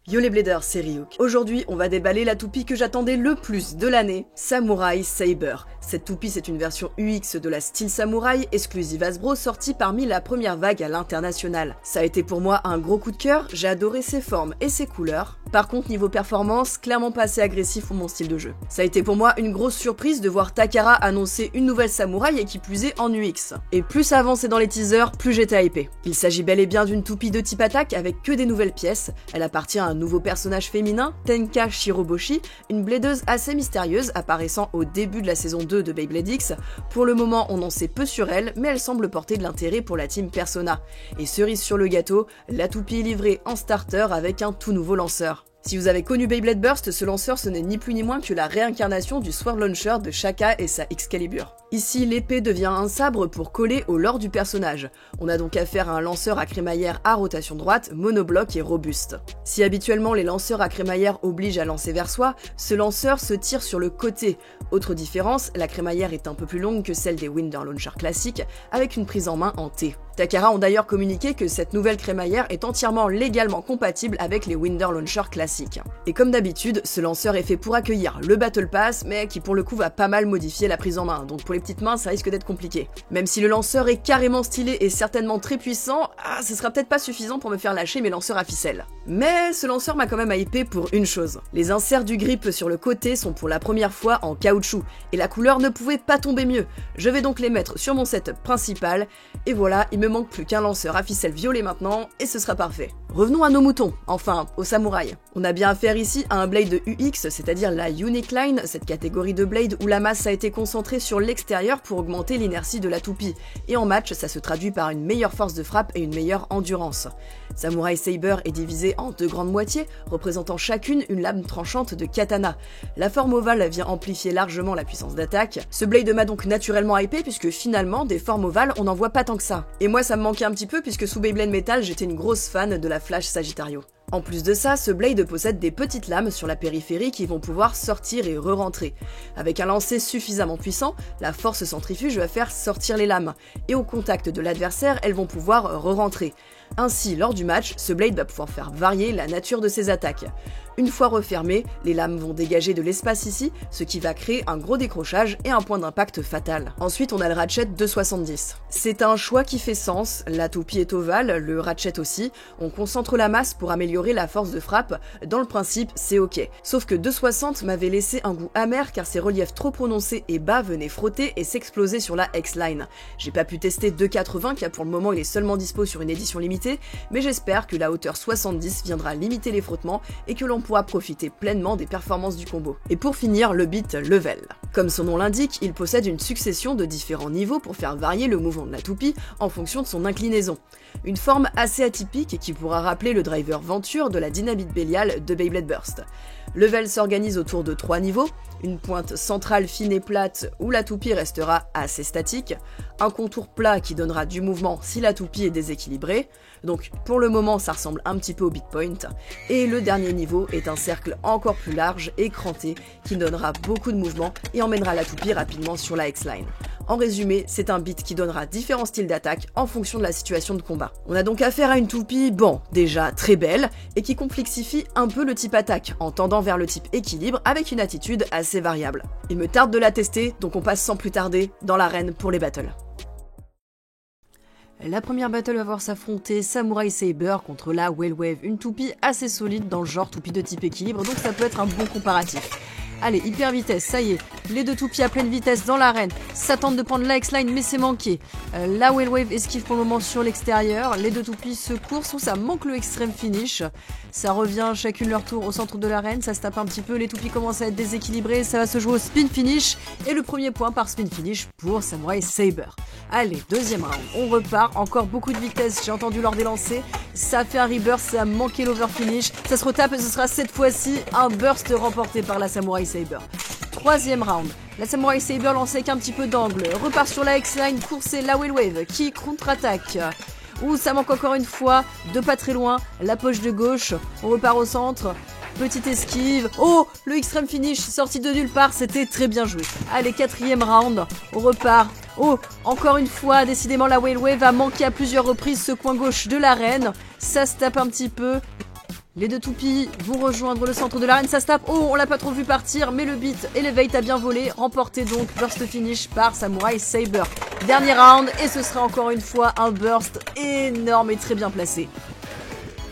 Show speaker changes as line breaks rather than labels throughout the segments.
Yo les bladers, c'est Ryuk. Aujourd'hui, on va déballer la toupie que j'attendais le plus de l'année, Samurai Saber. Cette toupie, c'est une version UX de la Steel Samurai, exclusive Hasbro, sortie parmi la première vague à l'international. Ça a été pour moi un gros coup de cœur, j'ai adoré ses formes et ses couleurs. Par contre, niveau performance, clairement pas assez agressif pour mon style de jeu. Ça a été pour moi une grosse surprise de voir Takara annoncer une nouvelle Samurai et qui plus est en UX. Et plus ça avançait dans les teasers, plus j'étais hypé. Il s'agit bel et bien d'une toupie de type attaque avec que des nouvelles pièces. Elle appartient à un nouveau personnage féminin, Tenka Shiroboshi, une bladeuse assez mystérieuse apparaissant au début de la saison 2 de Beyblade X. Pour le moment, on en sait peu sur elle, mais elle semble porter de l'intérêt pour la team Persona. Et cerise sur le gâteau, la toupie est livrée en starter avec un tout nouveau lanceur. Si vous avez connu Beyblade Burst, ce lanceur ce n'est ni plus ni moins que la réincarnation du Sword Launcher de Shaka et sa Excalibur. Ici, l'épée devient un sabre pour coller au lore du personnage. On a donc affaire à un lanceur à crémaillère à rotation droite, monobloc et robuste. Si habituellement les lanceurs à crémaillère obligent à lancer vers soi, ce lanceur se tire sur le côté. Autre différence, la crémaillère est un peu plus longue que celle des Winder Launcher classiques, avec une prise en main en T. Takara ont d'ailleurs communiqué que cette nouvelle crémaillère est entièrement légalement compatible avec les Winder Launcher classiques. Et comme d'habitude, ce lanceur est fait pour accueillir le Battle Pass, mais qui pour le coup va pas mal modifier la prise en main, donc pour les petites mains ça risque d'être compliqué. Même si le lanceur est carrément stylé et certainement très puissant, ce sera peut-être pas suffisant pour me faire lâcher mes lanceurs à ficelle. Mais ce lanceur m'a quand même hypé pour une chose. Les inserts du grip sur le côté sont pour la première fois en caoutchouc, et la couleur ne pouvait pas tomber mieux. Je vais donc les mettre sur mon setup principal, et voilà, il me manque plus qu'un lanceur à ficelle violet maintenant, et ce sera parfait. Revenons à nos moutons, enfin, aux samouraïs. On a bien affaire ici à un blade UX, c'est-à-dire la Unique Line, cette catégorie de blade où la masse a été concentrée sur l'extérieur pour augmenter l'inertie de la toupie. Et en match, ça se traduit par une meilleure force de frappe et une meilleure endurance. Samurai Saber est divisé en deux grandes moitiés, représentant chacune une lame tranchante de katana. La forme ovale vient amplifier largement la puissance d'attaque. Ce blade m'a donc naturellement hypé puisque finalement, des formes ovales, on n'en voit pas tant que ça. Et moi, ça me manquait un petit peu puisque sous Beyblade Metal, j'étais une grosse fan de la Flash Sagittario. En plus de ça, ce blade possède des petites lames sur la périphérie qui vont pouvoir sortir et re-rentrer. Avec un lancer suffisamment puissant, la force centrifuge va faire sortir les lames, et au contact de l'adversaire, elles vont pouvoir re-rentrer. Ainsi, lors du match, ce blade va pouvoir faire varier la nature de ses attaques. Une fois refermées, les lames vont dégager de l'espace ici, ce qui va créer un gros décrochage et un point d'impact fatal. Ensuite, on a le ratchet 270. C'est un choix qui fait sens, la toupie est ovale, le ratchet aussi, on concentre la masse pour améliorer la force de frappe, dans le principe, c'est ok. Sauf que 260 m'avait laissé un goût amer car ses reliefs trop prononcés et bas venaient frotter et s'exploser sur la X-Line. J'ai pas pu tester 280 car pour le moment il est seulement dispo sur une édition limitée, mais j'espère que la hauteur 70 viendra limiter les frottements et que l'on pourra profiter pleinement des performances du combo. Et pour finir, le beat level. Comme son nom l'indique, il possède une succession de différents niveaux pour faire varier le mouvement de la toupie en fonction de son inclinaison. Une forme assez atypique qui pourra rappeler le driver Venture de la dynamite béliale de Beyblade Burst. Level s'organise autour de 3 niveaux, une pointe centrale fine et plate où la toupie restera assez statique, un contour plat qui donnera du mouvement si la toupie est déséquilibrée, donc pour le moment ça ressemble un petit peu au beat point, et le dernier niveau est un cercle encore plus large et cranté qui donnera beaucoup de mouvement et emmènera la toupie rapidement sur la X-Line. En résumé, c'est un beat qui donnera différents styles d'attaque en fonction de la situation de combat. On a donc affaire à une toupie, déjà très belle, et qui complexifie un peu le type attaque, en tendant vers le type équilibre avec une attitude assez variable. Il me tarde de la tester, donc on passe sans plus tarder dans l'arène pour les battles. La première battle va voir s'affronter Samurai Saber contre la Whale Wave, une toupie assez solide dans le genre toupie de type équilibre, donc ça peut être un bon comparatif. Allez, hyper vitesse, ça y est, les deux toupies à pleine vitesse dans l'arène, ça tente de prendre la X-Line mais c'est manqué. La Whale Wave esquive pour le moment sur l'extérieur, les deux toupies se coursent où ça manque le extreme finish. Ça revient chacune leur tour au centre de l'arène, ça se tape un petit peu, les toupies commencent à être déséquilibrées, ça va se jouer au spin finish, et le premier point par spin finish pour Samurai Saber. Allez, deuxième round, on repart, encore beaucoup de vitesse, j'ai entendu lors des lancers, ça fait un reburst, ça a manqué l'over finish, ça se retape et ce sera cette fois-ci un burst remporté par la Samurai Saber. Troisième round, la Samurai Saber lancée avec un petit peu d'angle, repart sur la X-Line, coursée la Whale Wave qui contre-attaque. Ouh, ça manque encore une fois, de pas très loin, la poche de gauche, on repart au centre, petite esquive, oh, le extreme finish sorti de nulle part, c'était très bien joué. Allez, quatrième round, on repart, oh, encore une fois, décidément la Whale Wave a manqué à plusieurs reprises ce coin gauche de l'arène, ça se tape un petit peu. Les deux toupies vont rejoindre le centre de l'arène, ça se tape. Oh, on l'a pas trop vu partir, mais le beat Elevate a bien volé, remporté donc burst finish par Samurai Saber. Dernier round, et ce sera encore une fois un burst énorme et très bien placé.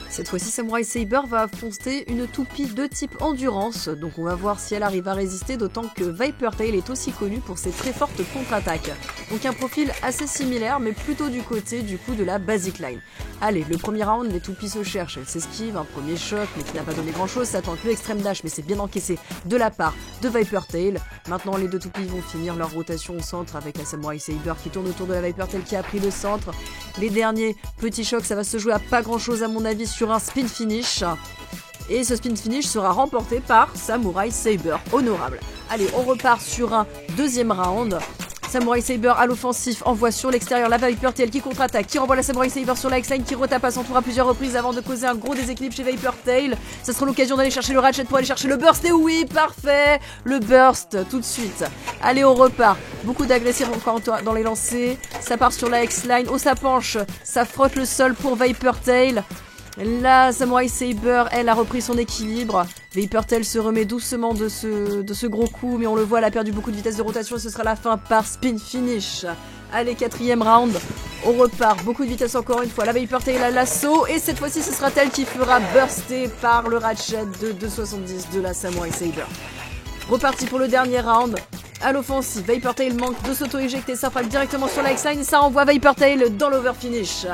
Cette fois-ci, Samurai Saber va affronter une toupie de type endurance, donc on va voir si elle arrive à résister, d'autant que Viper Tail est aussi connu pour ses très fortes contre-attaques. Donc un profil assez similaire, mais plutôt du côté du coup de la basic line. Allez, le premier round, les toupies se cherchent, elles s'esquivent, un premier choc, mais qui n'a pas donné grand-chose, ça tente le extrême dash, mais c'est bien encaissé de la part de Viper Tail. Maintenant, les deux toupies vont finir leur rotation au centre avec la Samurai Saber qui tourne autour de la Viper Tail qui a pris le centre. Les derniers petits chocs, ça va se jouer à pas grand-chose à mon avis sur un spin finish. Et ce spin finish sera remporté par Samurai Saber, honorable. Allez, on repart sur un deuxième round. Samurai Saber à l'offensif envoie sur l'extérieur la Viper Tail qui contre-attaque, qui renvoie la Samurai Saber sur la X-Line, qui retape à son tour à plusieurs reprises avant de causer un gros déséquilibre chez Viper Tail. Ça sera l'occasion d'aller chercher le Ratchet pour aller chercher le burst, et oui, parfait, le burst tout de suite. Allez, on repart. Beaucoup d'agressifs encore dans les lancers. Ça part sur la X-Line. Oh, ça penche, ça frotte le sol pour Viper Tail. La Samurai Saber, elle a repris son équilibre. Viper Tail se remet doucement de ce gros coup, mais on le voit, elle a perdu beaucoup de vitesse de rotation et ce sera la fin par spin finish. Allez, quatrième round, on repart, beaucoup de vitesse encore une fois. La Viper Tail a l'assaut et cette fois-ci ce sera elle qui fera burster par le Ratchet de 2,70 de la Samurai Saber. Reparti pour le dernier round. À l'offensive, Viper Tail manque de s'auto-éjecter, ça frappe directement sur la X-Line et ça envoie Viper Tail dans l'overfinish.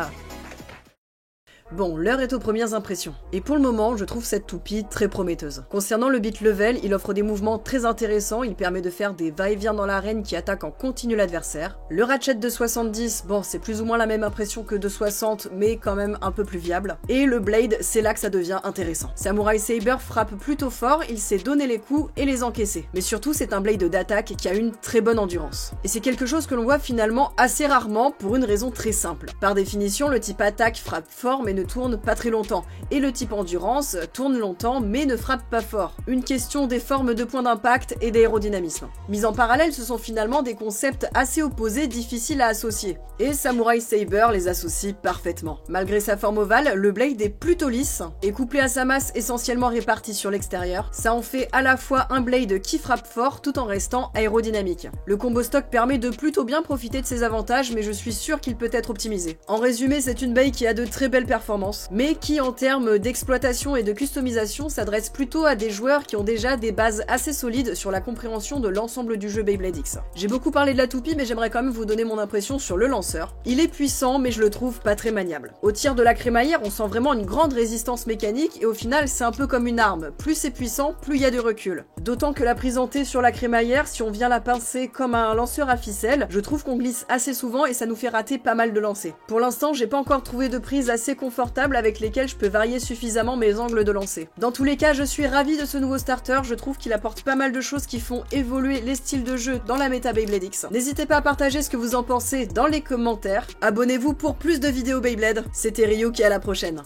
Bon, l'heure est aux premières impressions. Et pour le moment, je trouve cette toupie très prometteuse. Concernant le beat level, il offre des mouvements très intéressants, il permet de faire des va-et-vient dans l'arène qui attaquent en continu l'adversaire. Le Ratchet de 70, bon, c'est plus ou moins la même impression que de 60, mais quand même un peu plus viable. Et le Blade, c'est là que ça devient intéressant. Samurai Saber frappe plutôt fort, il sait donner les coups et les encaisser. Mais surtout, c'est un Blade d'attaque qui a une très bonne endurance. Et c'est quelque chose que l'on voit finalement assez rarement pour une raison très simple. Par définition, le type attaque frappe fort mais ne tourne pas très longtemps, et le type endurance tourne longtemps mais ne frappe pas fort. Une question des formes de points d'impact et d'aérodynamisme. Mis en parallèle, ce sont finalement des concepts assez opposés, difficiles à associer. Et Samurai Saber les associe parfaitement. Malgré sa forme ovale, le Blade est plutôt lisse, et couplé à sa masse essentiellement répartie sur l'extérieur, ça en fait à la fois un Blade qui frappe fort tout en restant aérodynamique. Le combo stock permet de plutôt bien profiter de ses avantages, mais je suis sûr qu'il peut être optimisé. En résumé, c'est une baie qui a de très belles performances, mais qui en termes d'exploitation et de customisation s'adresse plutôt à des joueurs qui ont déjà des bases assez solides sur la compréhension de l'ensemble du jeu Beyblade X. J'ai beaucoup parlé de la toupie, mais j'aimerais quand même vous donner mon impression sur le lanceur. Il est puissant, mais je le trouve pas très maniable. Au tir de la crémaillère, on sent vraiment une grande résistance mécanique, et au final, c'est un peu comme une arme. Plus c'est puissant, plus il y a de recul. D'autant que la prise en T sur la crémaillère, si on vient la pincer comme un lanceur à ficelle, je trouve qu'on glisse assez souvent et ça nous fait rater pas mal de lancers. Pour l'instant, j'ai pas encore trouvé de prise assez confortable avec lesquels je peux varier suffisamment mes angles de lancer. Dans tous les cas, je suis ravie de ce nouveau starter, je trouve qu'il apporte pas mal de choses qui font évoluer les styles de jeu dans la méta Beyblade X. N'hésitez pas à partager ce que vous en pensez dans les commentaires. Abonnez-vous pour plus de vidéos Beyblade. C'était Ryuk et à la prochaine.